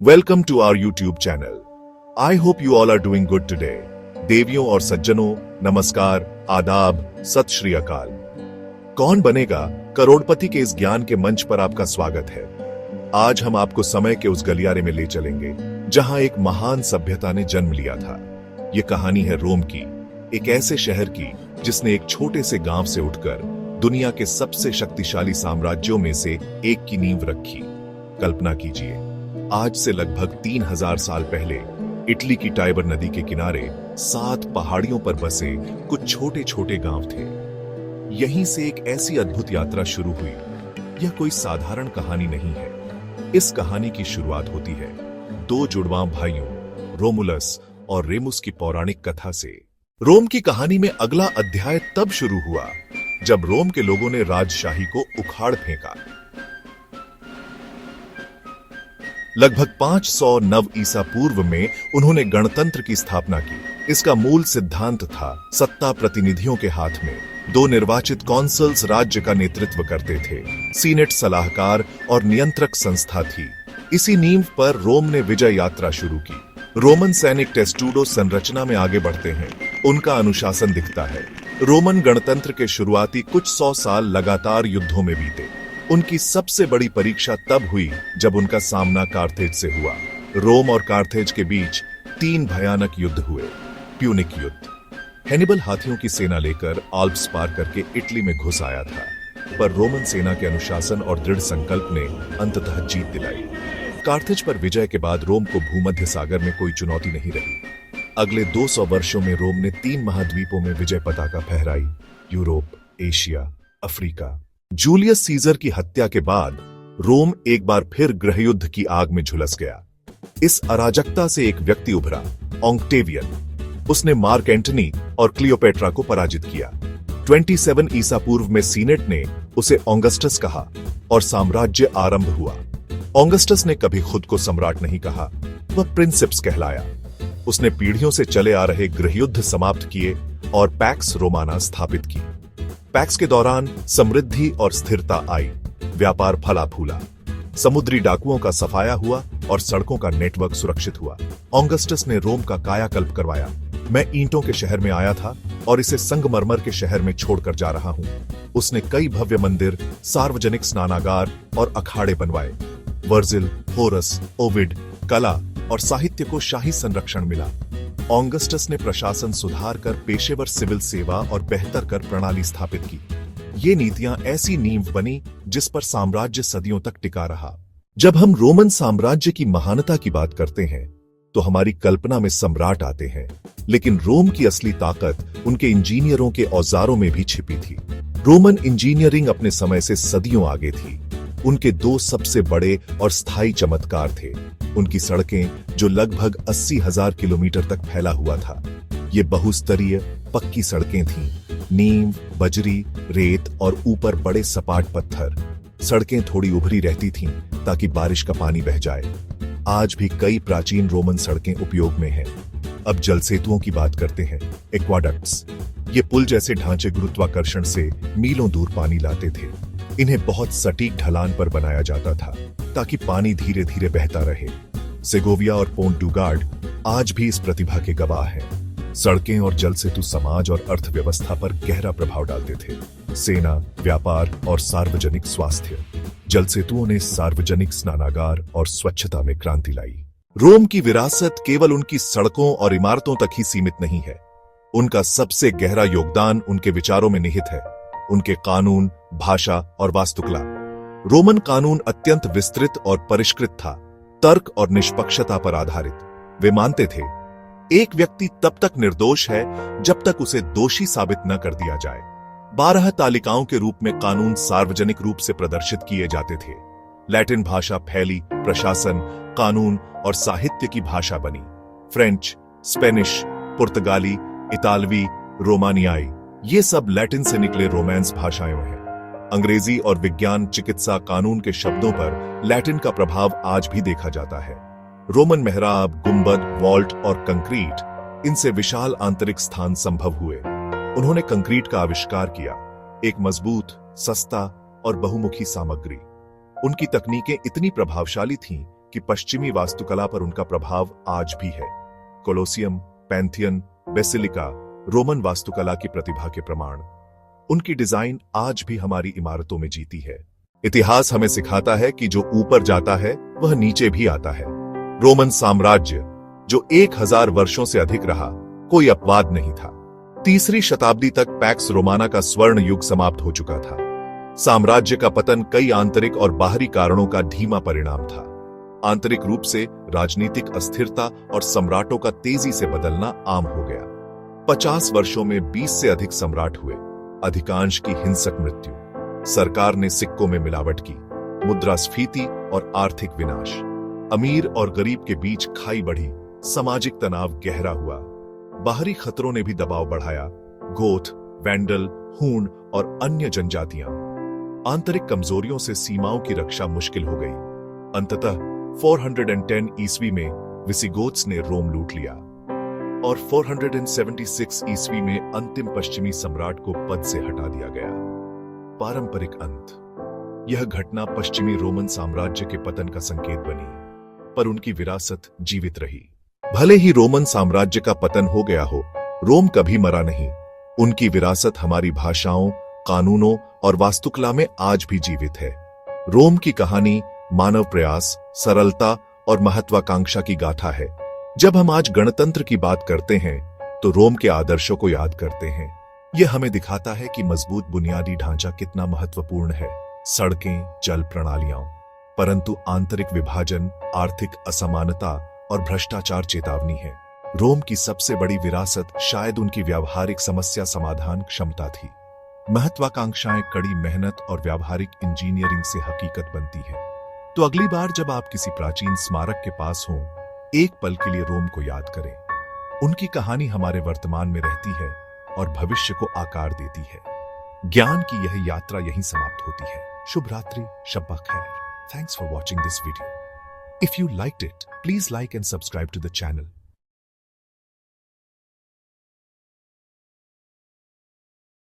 Welcome to our YouTube channel. I hope you all are doing good today. देवियों और सज्जनों, नमस्कार, आदाब, सत श्री अकाल। कौन बनेगा करोड़पति के इस ज्ञान के मंच पर आपका स्वागत है। आज हम आपको समय के उस गलियारे में ले चलेंगे जहां एक महान सभ्यता ने जन्म लिया था। ये कहानी है रोम की, एक ऐसे शहर की जिसने एक छोटे से गांव से उठकर दुनिया के सबसे शक्तिशाली साम्राज्यों में से एक की नींव रखी। कल्पना कीजिए, आज से लगभग 3000 साल पहले इटली की टाइबर नदी के किनारे 7 पहाड़ियों पर बसे कुछ छोटे छोटे गांव थे। यहीं से एक ऐसी अद्भुत यात्रा शुरू हुई। यह कोई साधारण कहानी नहीं है। इस कहानी की शुरुआत होती है 2 जुड़वां भाइयों रोमुलस और रेमुस की पौराणिक कथा से। रोम की कहानी में अगला अध्याय तब शुरू हुआ जब रोम के लोगों ने राजशाही को उखाड़ फेंका। लगभग 509 ईसा पूर्व में उन्होंने गणतंत्र की स्थापना की। इसका मूल सिद्धांत था सत्ता प्रतिनिधियों के हाथ में। 2 निर्वाचित कॉन्सल्स राज्य का नेतृत्व करते थे। सीनेट सलाहकार और नियंत्रक संस्था थी। इसी नींव पर रोम ने विजय यात्रा शुरू की। रोमन सैनिक टेस्टूडो संरचना में आगे बढ़ते हैं। उनका अनुशासन दिखता है। रोमन गणतंत्र के शुरुआती कुछ 100 साल लगातार युद्धों में बीते। उनकी सबसे बड़ी परीक्षा तब हुई जब उनका सामना कार्थेज से हुआ। रोम और कार्थेज के बीच 3 भयानक युद्ध हुए। प्यूनिक युद्ध। हैनिबल हाथियों की सेना लेकर आल्प्स पार करके इटली में घुस आया था, पर रोमन सेना के अनुशासन और दृढ़ संकल्प ने अंततः जीत दिलाई। कार्थेज पर विजय के बाद रोम को भूमध्य सागर में कोई चुनौती नहीं रही। अगले 200 वर्षों में रोम ने 3 महाद्वीपों में विजय पताका फहराई। Europe, Asia, Africa. Julius Caesar की हत्या के बाद रोम एक बार फिर गृहयुद्ध की आग में झुलस गया। इस अराजकता से एक व्यक्ति उभरा, ऑक्टेवियन। उसने मार्क एंटनी और क्लियोपेट्रा को पराजित किया। 27 ईसा पूर्व में सीनेट ने उसे ऑगस्टस कहा और साम्राज्य आरंभ हुआ। ऑगस्टस ने कभी खुद को सम्राट नहीं कहा, वह प्रिंसिप्स कहलाया। उसने पीढ़ियों से चले आ रहे गृहयुद्ध समाप्त किए और पैक्स रोमाना स्थापित की। पैक्स के दौरान समृद्धि और स्थिरता आई। व्यापार फला फूला। समुद्री डाकुओं का सफाया हुआ और सड़कों का नेटवर्क सुरक्षित हुआ। ऑगस्टस ने रोम का कायाकल्प करवाया। मैं ईंटों के शहर में आया था और इसे संगमरमर के शहर में छोड़कर जा रहा हूं। उसने कई भव्य मंदिर, सार्वजनिक स्नानागार और अखाड़े बनवाए। वर्जिल, होरस, ओविड, कला और साहित्य को शाही संरक्षण मिला। ऑगस्टस ने प्रशासन सुधार कर पेशेवर सिविल सेवा और बेहतर कर प्रणाली स्थापित की। ये नीतियां ऐसी नींव बनी जिस पर साम्राज्य सदियों तक टिका रहा। जब हम रोमन साम्राज्य की महानता की बात करते हैं तो हमारी कल्पना में सम्राट आते हैं, लेकिन रोम की असली ताकत उनके इंजीनियरों के औजारों में भी छिपी थी। रोमन इंजीनियरिंग अपने समय से सदियों आगे थी। उनके 2 सबसे बड़े और स्थायी चमत्कार थे। उनकी सड़कें जो लगभग 80,000 किलोमीटर तक फैला हुआ था। ये बहुस्तरीय पक्की सड़कें थीं। नींव, बजरी, रेत और ऊपर बड़े सपाट पत्थर। सड़कें थोड़ी उभरी रहती थीं ताकि बारिश का पानी बह जाए। आज भी कई प्राचीन रोमन सड़कें उपयोग में हैं। अब जल सेतुओं की बात करते हैं, एक्वाडक्ट्स। ये पुल जैसे ढांचे गुरुत्वाकर्षण से मीलों दूर पानी लाते थे। इन्हें बहुत सटीक ढलान पर बनाया जाता था ताकि पानी धीरे धीरे बहता रहे। सेगोविया और पोंट डू गार्ड आज भी इस प्रतिभा के गवाह हैं। सड़कें और जल सेतु समाज और अर्थव्यवस्था पर गहरा प्रभाव डालते थे। सेना, व्यापार और सार्वजनिक स्वास्थ्य। जल सेतुओं ने सार्वजनिक स्नानागार और स्वच्छता में क्रांति लाई। रोम की विरासत केवल उनकी सड़कों और इमारतों तक ही सीमित नहीं है। उनका सबसे गहरा योगदान उनके विचारों में निहित है। उनके कानून, भाषा और वास्तुकला। रोमन कानून अत्यंत विस्तृत और परिष्कृत था, तर्क और निष्पक्षता पर आधारित। वे मानते थे एक व्यक्ति तब तक निर्दोष है जब तक उसे दोषी साबित न कर दिया जाए। 12 तालिकाओं के रूप में कानून सार्वजनिक रूप से प्रदर्शित किए जाते थे। लैटिन भाषा फैली, प्रशासन, कानून और साहित्य की भाषा बनी। फ्रेंच, स्पेनिश, पुर्तगाली, इतालवी, रोमानियाई, ये सब लैटिन से निकले रोमांस भाषाएं हैं। अंग्रेजी और विज्ञान, चिकित्सा, कानून के शब्दों पर लैटिन का प्रभाव आज भी देखा जाता है। रोमन मेहराब, गुंबद, वॉल्ट और कंक्रीट, इनसे विशाल आंतरिक स्थान संभव हुए। उन्होंने कंक्रीट का आविष्कार किया, एक मजबूत, सस्ता और बहुमुखी सामग्री। उनकी तकनीकें इतनी प्रभावशाली थीं कि पश्चिमी वास्तुकला पर उनका प्रभाव आज भी है। कोलोसियम, पैंथियन, बेसिलिका रोमन वास्तुकला की प्रतिभा के प्रमाण। उनकी डिजाइन आज भी हमारी इमारतों में जीती है। इतिहास हमें सिखाता है कि जो ऊपर जाता है वह नीचे भी आता है। रोमन साम्राज्य जो 1000 वर्षों से अधिक रहा, कोई अपवाद नहीं था। 3री शताब्दी तक पैक्स रोमाना का स्वर्ण युग समाप्त हो चुका था। साम्राज्य का पतन कई आंतरिक और बाहरी कारणों का धीमा परिणाम था। आंतरिक रूप से राजनीतिक अस्थिरता और सम्राटों का तेजी से बदलना आम हो गया। 50 वर्षों में 20 से अधिक सम्राट हुए, अधिकांश की हिंसक मृत्यु। सरकार ने सिक्कों में मिलावट की, मुद्रास्फीति और आर्थिक विनाश। अमीर और गरीब के बीच खाई बढ़ी, सामाजिक तनाव गहरा हुआ। बाहरी खतरों ने भी दबाव बढ़ाया, गोथ, वैंडल, हूण और अन्य जनजातियां। आंतरिक कमजोरियों से सीमाओं की रक्षा मुश्किल हो गई। अंततः 410 ईस्वी में विसिगोथ्स ने रोम लूट लिया और 476 ईस्वी में अंतिम पश्चिमी सम्राट को पद से हटा दिया गया। पारंपरिक अंत। यह घटना पश्चिमी रोमन साम्राज्य के पतन का संकेत बनी, पर उनकी विरासत जीवित रही। भले ही रोमन साम्राज्य का पतन हो गया हो, रोम कभी मरा नहीं। उनकी विरासत हमारी भाषाओं, कानूनों और वास्तुकला में आज भी जीवित है। रोम की कहानी मानव प्रयास, सरलता और महत्वाकांक्षा की गाथा है। जब हम आज गणतंत्र की बात करते हैं तो रोम के आदर्शों को याद करते हैं। यह हमें दिखाता है कि मजबूत बुनियादी ढांचा कितना महत्वपूर्ण है। सड़कें, जल प्रणालियां, परंतु आंतरिक विभाजन, आर्थिक असमानता और भ्रष्टाचार चेतावनी है। रोम की सबसे बड़ी विरासत शायद उनकी व्यावहारिक समस्या समाधान क्षमता थी। महत्वाकांक्षाएं कड़ी मेहनत और व्यावहारिक इंजीनियरिंग से हकीकत बनती है। तो अगली बार जब आप किसी प्राचीन स्मारक के पास हों, एक पल के लिए रोम को याद करें। उनकी कहानी हमारे वर्तमान में रहती है और भविष्य को आकार देती है। ज्ञान की यह यात्रा यहीं समाप्त होती है। शुभ रात्रि, शब्बा खैर। Thanks for watching this video. If you liked it, please like and subscribe to the channel.